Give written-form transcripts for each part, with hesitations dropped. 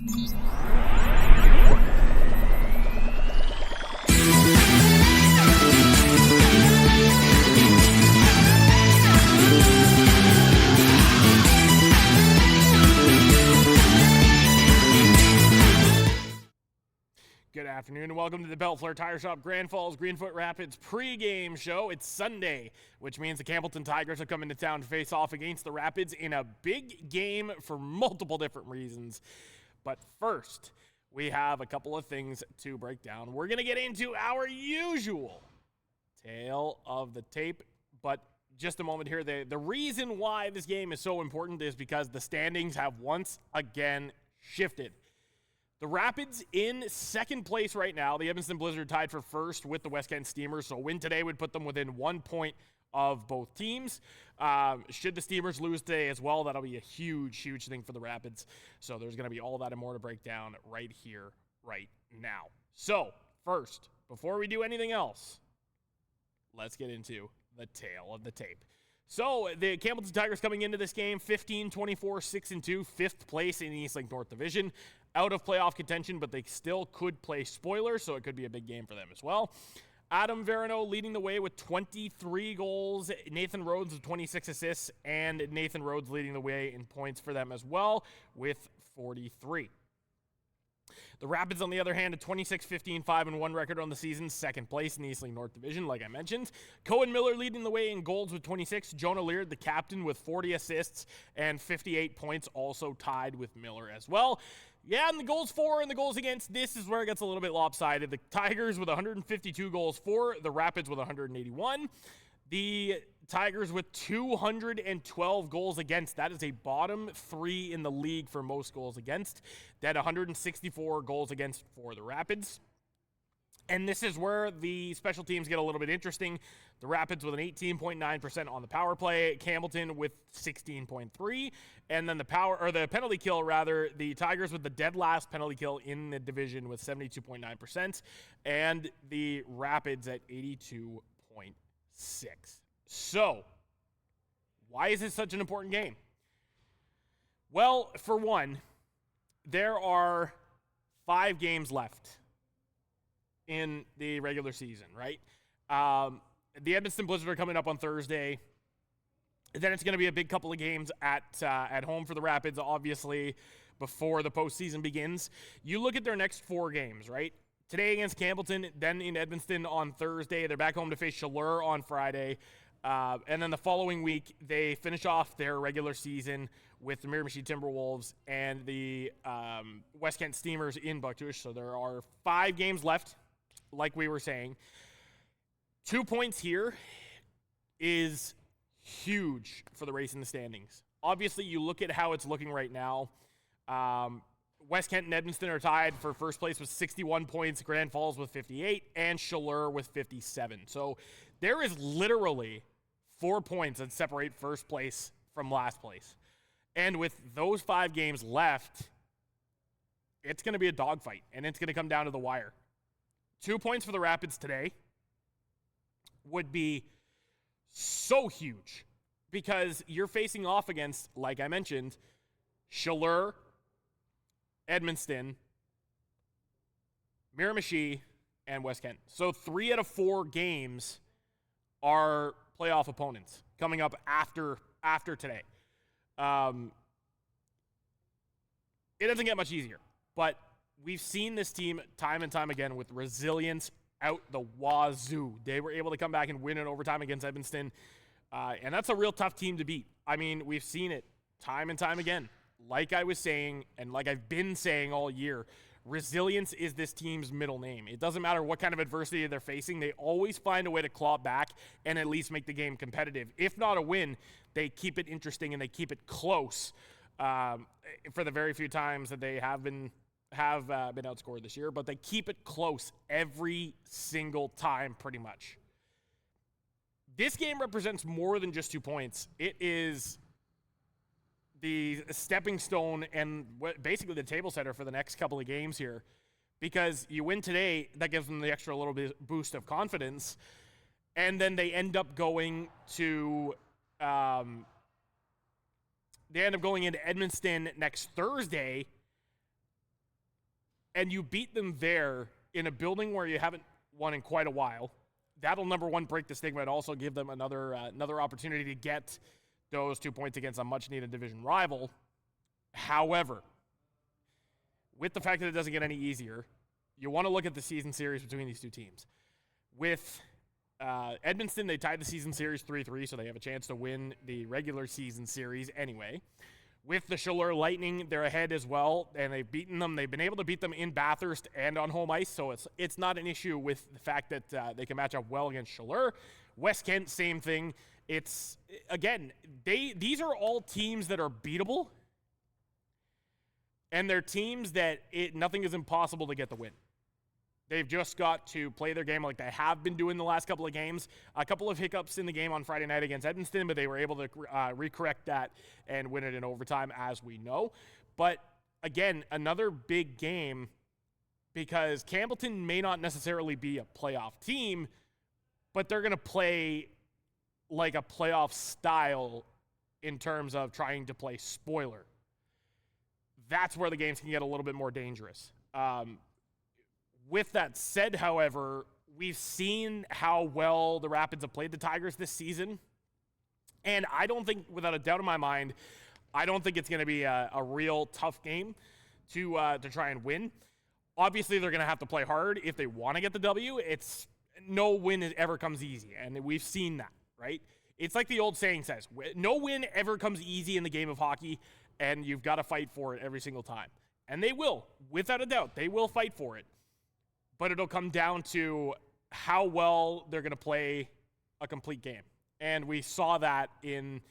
Good afternoon and welcome to the Bellefleur Tire Shop Grand Falls Greenfoot Rapids pregame show. It's Sunday, which means the Campbellton Tigers have come into town to face off against the Rapids in a big game for multiple different reasons. But first, we have a couple of things to break down. We're going to get into our usual tale of the tape, but just a moment here. The reason why this game is so important is because the standings have once again shifted. The Rapids in second place right now. The Evanston Blizzard tied for first with the West Kent Steamers, so a win today would put them within 1 point of both teams. Should the Steamers lose today as well, that'll be a huge thing for the Rapids. So there's going to be all that and more to break down right here, right now. So first, before we do anything else, let's get into the tale of the tape. So the Campbellton Tigers coming into this game, 15-24, 6-2, fifth place in the East Lake North Division. Out of playoff contention, but they still could play spoiler, so it could be a big game for them as well. Adam Verano leading the way with 23 goals. Nathan Rhodes with 26 assists, and Nathan Rhodes leading the way in points for them as well with 43. The Rapids, on the other hand, a 26-15-5-1 record on the season, second place in the East Lake North Division, like I mentioned. Cohen Miller leading the way in goals with 26. Jonah Leard, the captain, with 40 assists and 58 points, also tied with Miller as well. Yeah, and the goals for and the goals against, this is where it gets a little bit lopsided. The Tigers with 152 goals for, the Rapids with 181. The Tigers with 212 goals against. That is a bottom three in the league for most goals against. That 164 goals against for the Rapids. And this is where the special teams get a little bit interesting. The Rapids with an 18.9% on the power play, Campbellton with 16.3%, and then the penalty kill rather, the Tigers with the dead last penalty kill in the division with 72.9%, and the Rapids at 82.6%. So, why is this such an important game? Well, for one, there are 5 games left in the regular season, right? The Evanston Blizzard are coming up on Thursday. Then it's going to be a big couple of games at home for the Rapids, obviously, before the postseason begins. You look at their next 4 games, right? Today against Campbellton, then in Edmonton on Thursday. They're back home to face Chaleur on Friday. And then the following week, they finish off their regular season with the Miramichi Timberwolves and the West Kent Steamers in Bucktush. So there are 5 games left, like we were saying. 2 points here is huge for the race in the standings. Obviously, you look at how it's looking right now. West Kent and Edmonton are tied for first place with 61 points, Grand Falls with 58, and Chaleur with 57. So there is literally 4 points that separate first place from last place. And with those 5 games left, it's going to be a dogfight, and it's going to come down to the wire. 2 points for the Rapids today would be so huge because you're facing off against, like I mentioned, Chaleur, Edmundston, Miramichi, and West Kent. So 3 out of 4 games are playoff opponents coming up after today. It doesn't get much easier, but we've seen this team time and time again with resilience out the wazoo. They were able to come back and win in overtime against Evanston, and that's a real tough team to beat. I mean, we've seen it time and time again. Like I was saying, and like I've been saying all year, resilience is this team's middle name. It doesn't matter what kind of adversity they're facing. They always find a way to claw back and at least make the game competitive. If not a win, they keep it interesting and they keep it close for the very few times that they have been outscored this year, but they keep it close every single time pretty much. This game represents more than just 2 points. It is the stepping stone and basically the table setter for the next couple of games here, because you win today, that gives them the extra little bit boost of confidence, and then they end up going to into Edmundston next Thursday and you beat them there in a building where you haven't won in quite a while, that'll, number one, break the stigma and also give them another opportunity to get those 2 points against a much-needed division rival. However, with the fact that it doesn't get any easier, you want to look at the season series between these two teams. With Edmonton, they tied the season series 3-3, so they have a chance to win the regular season series anyway. With the Chaleur Lightning, they're ahead as well, and they've beaten them. They've been able to beat them in Bathurst and on home ice, so it's not an issue with the fact that they can match up well against Chaleur. West Kent, same thing. It's, again, these are all teams that are beatable, and they're teams that nothing is impossible to get the win. They've just got to play their game like they have been doing the last couple of games. A couple of hiccups in the game on Friday night against Edmonton, but they were able to recorrect that and win it in overtime, as we know. But, again, another big game because Campbellton may not necessarily be a playoff team, but they're going to play like a playoff style in terms of trying to play spoiler. That's where the games can get a little bit more dangerous. With that said, however, we've seen how well the Rapids have played the Tigers this season. And I don't think, without a doubt in my mind, I don't think it's going to be a real tough game to try and win. Obviously, they're going to have to play hard if they want to get the W. No win ever comes easy, and we've seen that, right? It's like the old saying says, no win ever comes easy in the game of hockey, and you've got to fight for it every single time. And they will, without a doubt, they will fight for it. But it'll come down to how well they're going to play a complete game. And we saw that in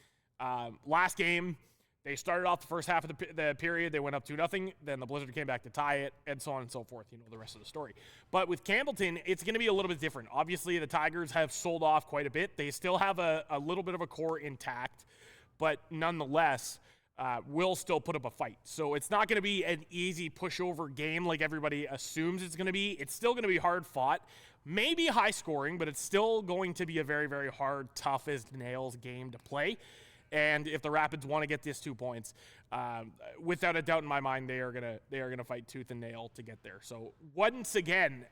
last game. They started off the first half of the period. They went up 2-0. Then the Blizzard came back to tie it, and so on and so forth. You know the rest of the story. But with Campbellton, it's going to be a little bit different. Obviously, the Tigers have sold off quite a bit. They still have a little bit of a core intact, but nonetheless, will still put up a fight. So it's not going to be an easy pushover game like everybody assumes it's going to be. It's still going to be hard fought, maybe high scoring, but it's still going to be a very, very hard, tough as nails game to play. And if the Rapids want to get this 2 points, without a doubt in my mind, they are gonna fight tooth and nail to get there. So once again,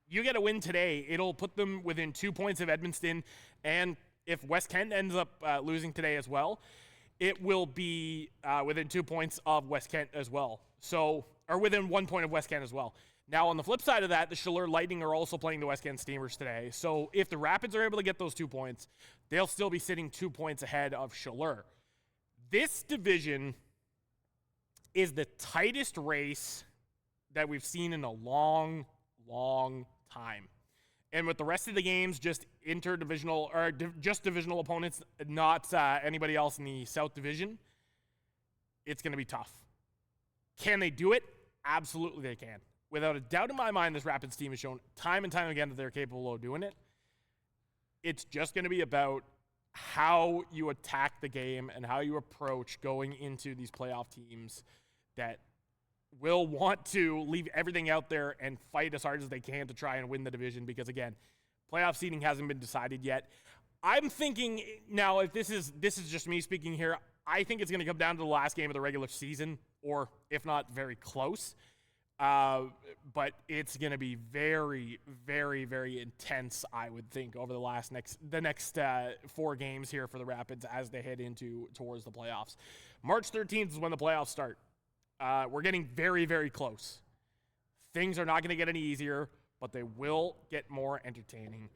you get a win today, it'll put them within 2 points of Edmonton. And if West Kent ends up losing today as well, it will be within 2 points of West Kent as well. So, or within 1 point of West Kent as well. Now, on the flip side of that, the Chaleur Lightning are also playing the West Kent Steamers today. So, if the Rapids are able to get those 2 points, they'll still be sitting 2 points ahead of Chaleur. This division is the tightest race that we've seen in a long, long time. And with the rest of the games, just interdivisional or just divisional opponents, not anybody else in the South Division, it's going to be tough. Can they do it? Absolutely they can. Without a doubt in my mind, this Rapids team has shown time and time again that they're capable of doing it. It's just going to be about how you attack the game and how you approach going into these playoff teams that will want to leave everything out there and fight as hard as they can to try and win the division because, again, playoff seeding hasn't been decided yet. I'm thinking now, if this is just me speaking here, I think it's going to come down to the last game of the regular season, or if not, very close. But it's going to be very, very, very intense, I would think, over the next 4 games here for the Rapids as they head towards the playoffs. March 13th is when the playoffs start. We're getting very, very close. Things are not going to get any easier, but they will get more entertaining.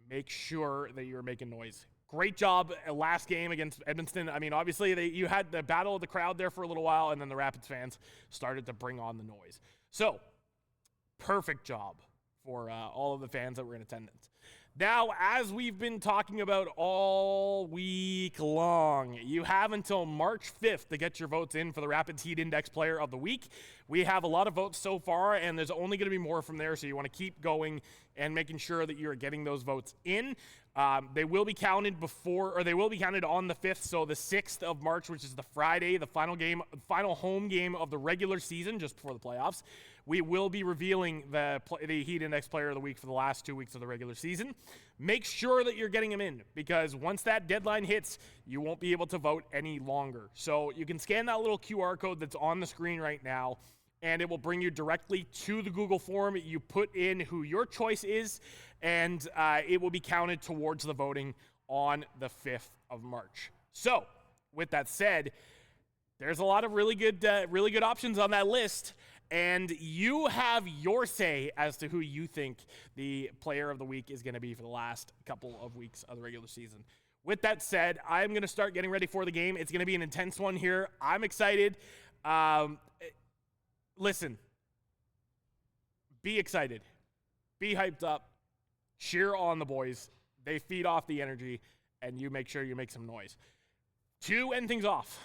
Make sure that you're making noise. Great job last game against Edmonton. I mean, obviously, you had the battle of the crowd there for a little while, and then the Rapids fans started to bring on the noise. So, perfect job for all of the fans that were in attendance. Now, as we've been talking about all week long, you have until March 5th to get your votes in for the Rapids Heat Index Player of the Week. We have a lot of votes so far, and there's only going to be more from there, so you want to keep going and making sure that you're getting those votes in. They will be counted on the 5th, so the 6th of March, which is the Friday, the final home game of the regular season, just before the playoffs. We will be revealing the Heat Index Player of the Week for the last 2 weeks of the regular season. Make sure that you're getting them in, because once that deadline hits, you won't be able to vote any longer. So you can scan that little QR code that's on the screen right now, and it will bring you directly to the Google form. You put in who your choice is, and it will be counted towards the voting on the 5th of March. So, with that said, there's a lot of really good options on that list, and you have your say as to who you think the player of the week is going to be for the last couple of weeks of the regular season. With that said, I'm going to start getting ready for the game. It's going to be an intense one here. I'm excited. Listen, be excited. Be hyped up. Cheer on the boys. They feed off the energy, and you make sure you make some noise. To end things off,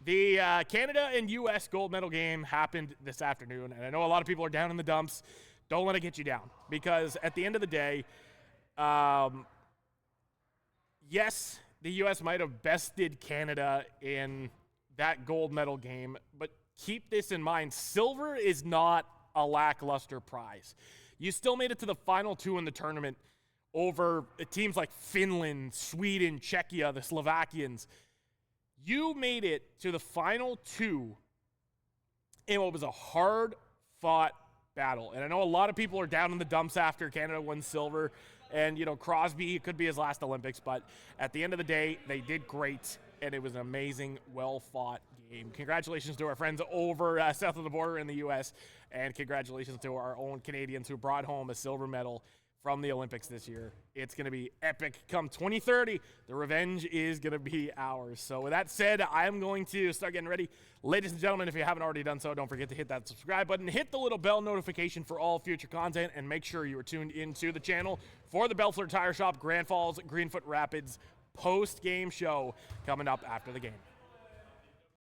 the Canada and U.S. gold medal game happened this afternoon, and I know a lot of people are down in the dumps. Don't let it get you down, because at the end of the day, yes, the U.S. might have bested Canada in that gold medal game, but keep this in mind. Silver is not a lackluster prize. You still made it to the final 2 in the tournament over teams like Finland, Sweden, Czechia, the Slovakians. You made it to the final 2 in what was a hard-fought battle. And I know a lot of people are down in the dumps after Canada won silver. And, Crosby, it could be his last Olympics. But at the end of the day, they did great. And it was an amazing, well-fought game. Congratulations to our friends over south of the border in the U.S. And congratulations to our own Canadians who brought home a silver medal from the Olympics this year. It's going to be epic. Come 2030, the revenge is going to be ours. So with that said, I'm going to start getting ready. Ladies and gentlemen, if you haven't already done so, don't forget to hit that subscribe button, hit the little bell notification for all future content, and make sure you are tuned into the channel for the Bellefleur Tire Shop Grand Falls Greenfoot Rapids post-game show coming up after the game.